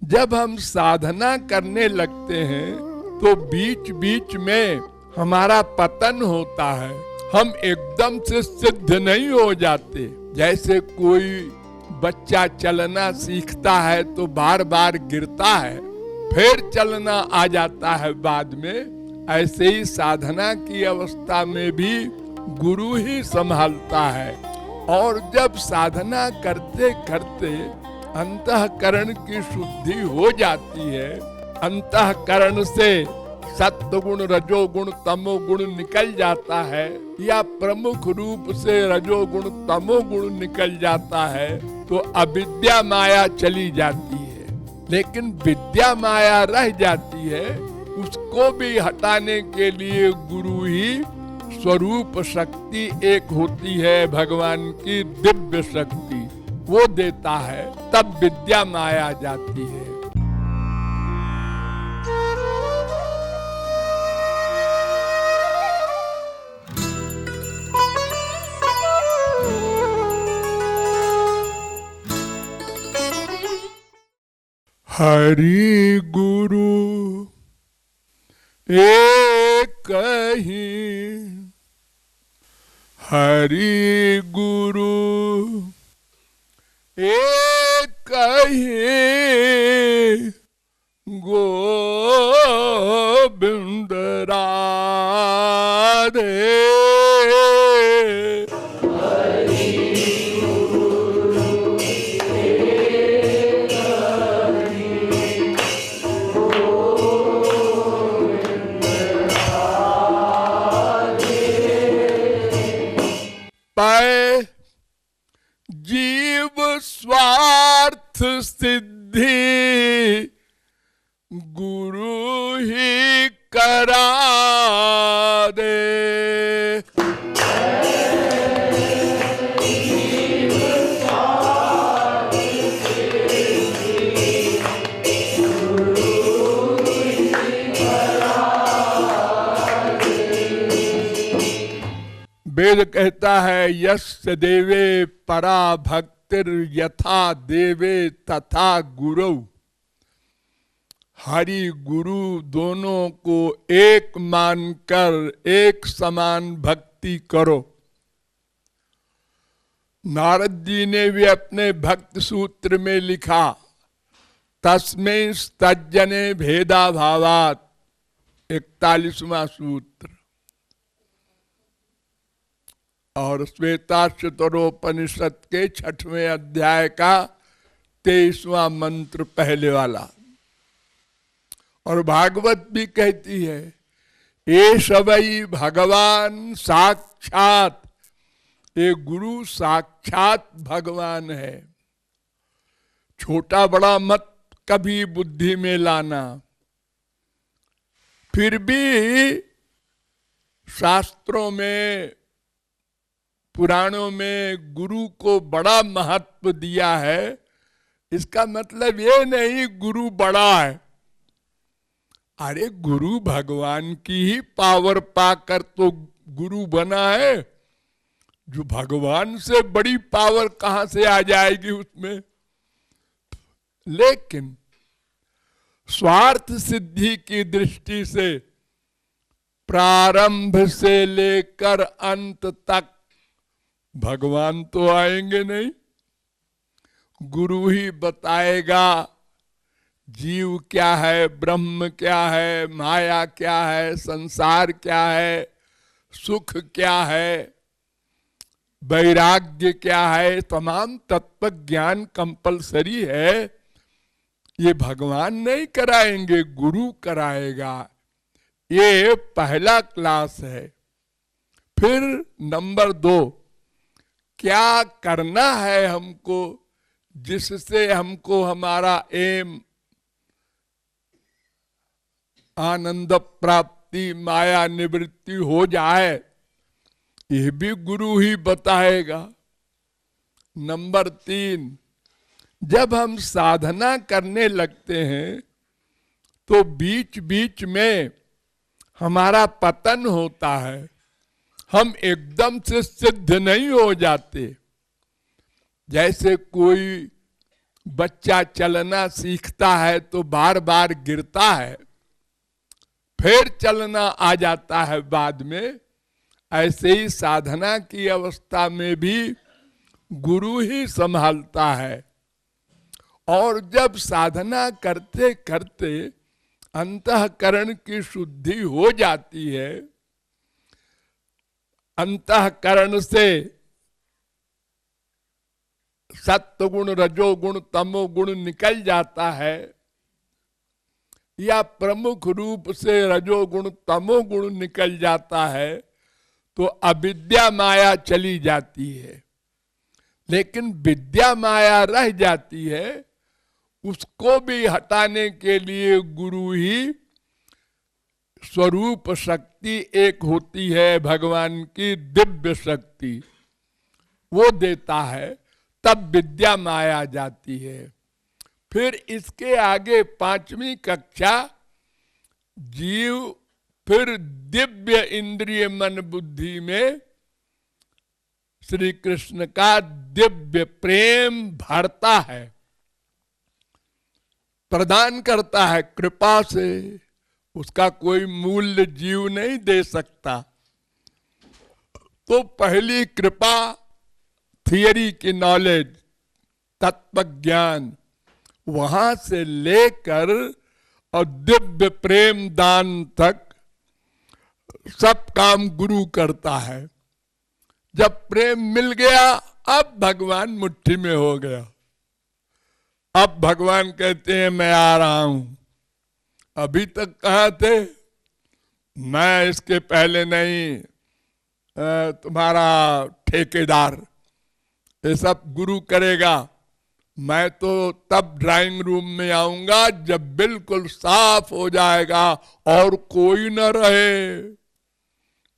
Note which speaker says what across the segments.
Speaker 1: जब हम साधना करने लगते हैं तो बीच बीच में हमारा पतन होता है। हम एकदम से सिद्ध नहीं हो जाते। जैसे कोई बच्चा चलना सीखता है तो बार बार गिरता है, फिर चलना आ जाता है बाद में। ऐसे ही साधना की अवस्था में भी गुरु ही संभालता है। और जब साधना करते करते अंतःकरण की शुद्धि हो जाती है, अंतःकरण से सत्वगुण रजोगुण तमोगुण निकल जाता है, या प्रमुख रूप से रजोगुण तमोगुण निकल जाता है, तो अविद्या माया चली जाती है। लेकिन विद्या माया रह जाती है, उसको भी हटाने के लिए गुरु ही स्वरूप शक्ति एक होती है, भगवान की दिव्य शक्ति, वो देता है, तब विद्या माया जाती है। हरि गुरु एक ही, हरि गुरु एक ही, गोविंद राधे। पाए जीव स्वार्थ सिद्धि गुरु ही करा दे। वेद कहता है यस्य देवे परा भक्तिर यथा देवे तथा गुरु। हरि गुरु दोनों को एक मानकर एक समान भक्ति करो। नारद जी ने भी अपने भक्त सूत्र में लिखा, तस्मै तज्जने भेदा भावात, 41वां सूत्र। और श्वेताश्वतरोपनिषद के 6वें अध्याय का 23वां मंत्र पहले वाला। और भागवत भी कहती है, एष वै भगवान साक्षात, ये गुरु साक्षात भगवान है। छोटा बड़ा मत कभी बुद्धि में लाना। फिर भी शास्त्रों में पुराणों में गुरु को बड़ा महत्व दिया है। इसका मतलब ये नहीं गुरु बड़ा है। अरे गुरु भगवान की ही पावर पाकर तो गुरु बना है। जो भगवान से बड़ी पावर कहां से आ जाएगी उसमें। लेकिन स्वार्थ सिद्धि की दृष्टि से प्रारंभ से लेकर अंत तक भगवान तो आएंगे नहीं, गुरु ही बताएगा जीव क्या है, ब्रह्म क्या है, माया क्या है, संसार क्या है, सुख क्या है, वैराग्य क्या है। तमाम तत्व ज्ञान कंपलसरी है। ये भगवान नहीं कराएंगे, गुरु कराएगा। ये पहला क्लास है। फिर नंबर 2, क्या करना है हमको जिससे हमको हमारा एम आनंद प्राप्ति माया निवृत्ति हो जाए, ये भी गुरु ही बताएगा। नंबर 3, जब हम साधना करने लगते हैं तो बीच बीच में हमारा पतन होता है। हम एकदम से सिद्ध नहीं हो जाते। जैसे कोई बच्चा चलना सीखता है तो बार बार गिरता है, फिर चलना आ जाता है बाद में। ऐसे ही साधना की अवस्था में भी गुरु ही संभालता है। और जब साधना करते करते अंतःकरण की शुद्धि हो जाती है, अंतःकरण से सत्वगुण रजोगुण तमोगुण निकल जाता है, या प्रमुख रूप से रजोगुण तमोगुण निकल जाता है, तो अविद्या माया चली जाती है। लेकिन विद्या माया रह जाती है, उसको भी हटाने के लिए गुरु ही स्वरूप शक्ति एक होती है, भगवान की दिव्य शक्ति, वो देता है, तब विद्या माया जाती है। फिर इसके आगे 5वीं कक्षा जीव फिर दिव्य इंद्रिय मन बुद्धि में श्री कृष्ण का दिव्य प्रेम भरता है, प्रदान करता है कृपा से। उसका कोई मूल्य जीव नहीं दे सकता। तो पहली कृपा थियरी की नॉलेज, तत्व ज्ञान, वहां से लेकर और दिव्य प्रेम दान तक सब काम गुरु करता है। जब प्रेम मिल गया, अब भगवान मुट्ठी में हो गया। अब भगवान कहते हैं मैं आ रहा हूं। अभी तक कहाँ थे? मैं इसके पहले नहीं, तुम्हारा ठेकेदार, ये सब गुरु करेगा। मैं तो तब ड्राइंग रूम में आऊंगा जब बिल्कुल साफ हो जाएगा और कोई न रहे।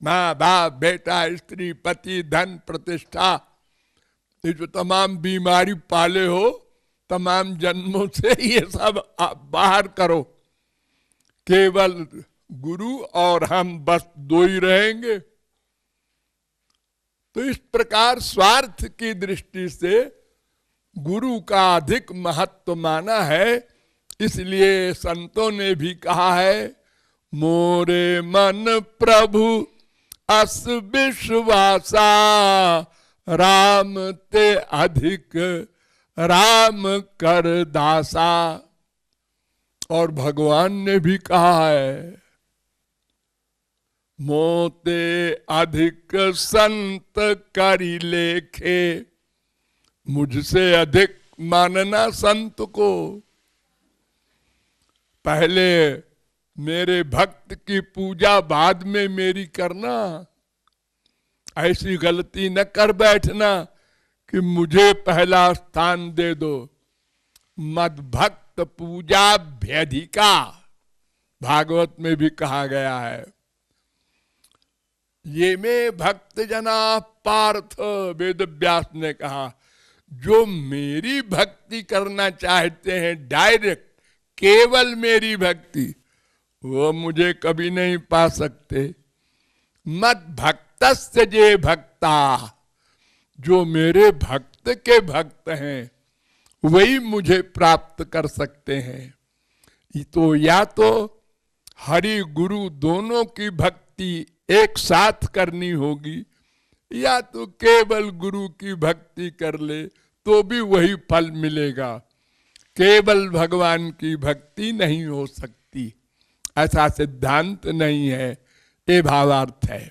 Speaker 1: माँ बाप बेटा स्त्री पति धन प्रतिष्ठा, ये जो तमाम बीमारी पाले हो तमाम जन्मों से, ये सब आप बाहर करो। केवल गुरु और हम बस दो ही रहेंगे। तो इस प्रकार स्वार्थ की दृष्टि से गुरु का अधिक महत्व माना है। इसलिए संतों ने भी कहा है, मोरे मन प्रभु अस विश्वासा, राम ते अधिक राम कर दासा। और भगवान ने भी कहा है, मोते अधिक संत करी लेखे, मुझसे अधिक मानना संत को। पहले मेरे भक्त की पूजा बाद में मेरी करना। ऐसी गलती न कर बैठना कि मुझे पहला स्थान दे दो। मद भक्त पूजा भ्यधिका, भागवत में भी कहा गया है। ये में भक्त जना पार्थ, वेद व्यास ने कहा, जो मेरी भक्ति करना चाहते हैं डायरेक्ट, केवल मेरी भक्ति, वो मुझे कभी नहीं पा सकते। मत भक्तस्य जे भक्ता, जो मेरे भक्त के भक्त हैं वही मुझे प्राप्त कर सकते हैं। तो या तो हरि गुरु दोनों की भक्ति एक साथ करनी होगी, या तो केवल गुरु की भक्ति कर ले तो भी वही फल मिलेगा। केवल भगवान की भक्ति नहीं हो सकती, ऐसा सिद्धांत नहीं है। ये भावार्थ है।